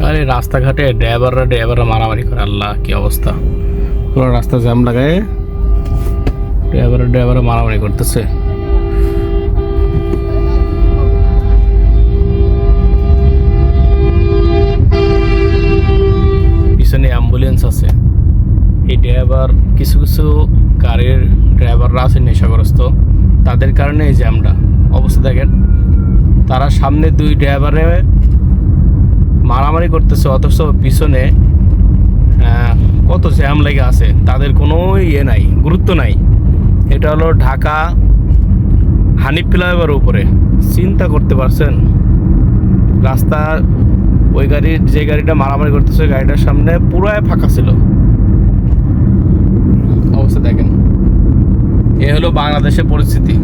আরে রাস্তাঘাটে ড্রাইভাররা মারামারি করে, আল্লাহ কি অবস্থা! পুরো রাস্তা জ্যাম লাগায় ড্রাইভাররা মারামারি করতেছে। পিছনে অ্যাম্বুলেন্স আছে। এই ড্রাইভার কিছু কিছু গাড়ির ড্রাইভাররা আছে নেশাগ্রস্ত, তাদের কারণে এই জ্যামটা অবস্থা দেখেন। তারা সামনে দুই ড্রাইভারে মারামারি করতেছে, অথচ পিছনে কত জ্যাম লেগে আছে, তাদের কোনো ইয়ে নাই, গুরুত্ব নাই। এটা হলো ঢাকা হানিফ ফ্লাইওভারের উপরে, চিন্তা করতে পারছেন? রাস্তা ওই গাড়ির যে গাড়িটা মারামারি করতেছে গাড়িটার সামনে পুরাই ফাঁকা ছিল। অবস্থা দেখেন। এ হলো বাংলাদেশের পরিস্থিতি।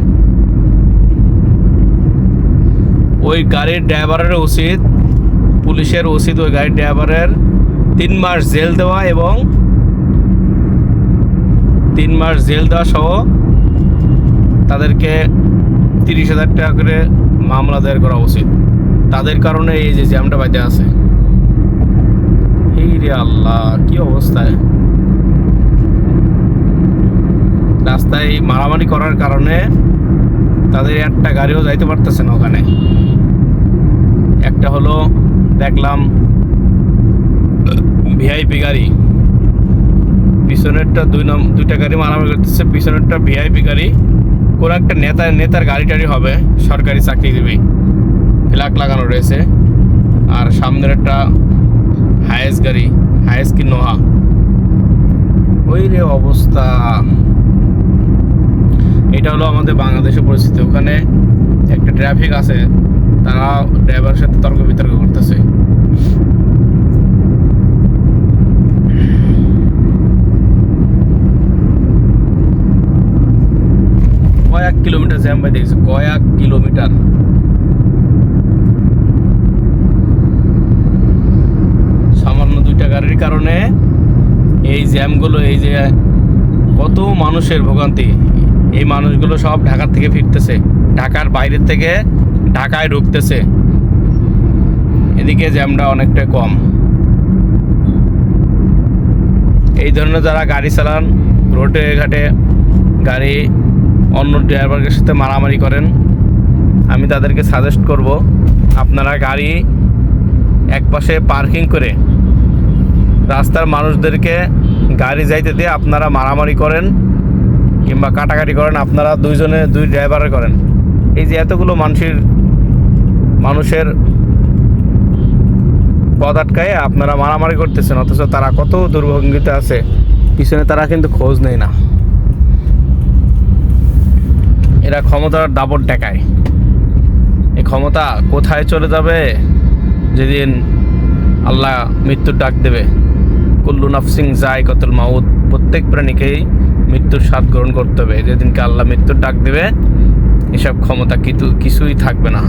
ওই গাড়ির ড্রাইভারের উচিত, পুলিশের উচিত ওই গাড়ির ড্রাইভারের 3 মাস জেল দেওয়া এবং 3 মাস জেল দেওয়া সহ তাদেরকে 30,000 টাকা করে মামলা দায়ের করা উচিত। তাদের কারণে এই যে জ্যামটা বাইতে আছে। এই রে আল্লাহ, কি অবস্থায়! রাস্তায় মারামারি করার কারণে তাদের একটা গাড়িও যাইতে পারতেছে না ওখানে। একটা হলো দেখলাম ভিআইপি গাড়ি, পিছনেরটা দুইটা গাড়ি মারামারি করতেছে। পিছনেরটা ভিআইপি গাড়ি, কোন একটা নেতার গাড়ি টাড়ি হবে, সরকারি চাকরিজীবী, ফ্ল্যাগ লাগানো রয়েছে। আর সামনের একটা হায়েস গাড়ি, হায়েস কি নোহা। ওই রে অবস্থা! এটা হলো আমাদের বাংলাদেশের পরিস্থিতি। ওখানে একটা ট্রাফিক আছে, তারা ড্রাইভারের সাথে তর্ক বিতর্ক করতেছে। কয়েক কিলোমিটার জ্যাম বাই দেখছে, কয়েক কিলোমিটার। সামান্য দুইটা গাড়ির কারণে এই জ্যামগুলো, এই যে কত মানুষের ভোগান্তি। এই মানুষগুলো সব ঢাকা থেকে ফিরতেছে, ঢাকার বাইরের থেকে ঢাকায় ঢুকতেছে। এদিকে জ্যামটা অনেকটা কম। এই ধরনের যারা গাড়ি চালান, রোডে ঘাটে গাড়ি অন্য ড্রাইভারের সাথে মারামারি করেন, আমি তাদেরকে সাজেস্ট করব আপনারা গাড়ি একপাশে পার্কিং করে রাস্তার মানুষদেরকে গাড়ি যাইতে দিয়ে আপনারা মারামারি করেন কিংবা কাটাকাটি করেন, আপনারা দুই ড্রাইভারে করেন। এই যে এতগুলো মানুষের পথ আটকায় আপনারা মারামারি করতেছেন, অথচ তারা কত দুর্ভোগিতে আছে, পিছনে তারা কিন্তু খোঁজ নেয় না। এরা ক্ষমতার দাপট দেখায়। এই ক্ষমতা কোথায় চলে যাবে যেদিন আল্লাহ মৃত্যুর ডাক দেবে? কুল্লু নাফসিং যায়কাতুল মাউত, প্রত্যেক প্রাণীকেই মৃত্যুর স্বাদ গ্রহণ করতে হবে। যেদিনকে আল্লাহ মৃত্যুর ডাক দেবে, এসব ক্ষমতা কিছুই থাকবে না।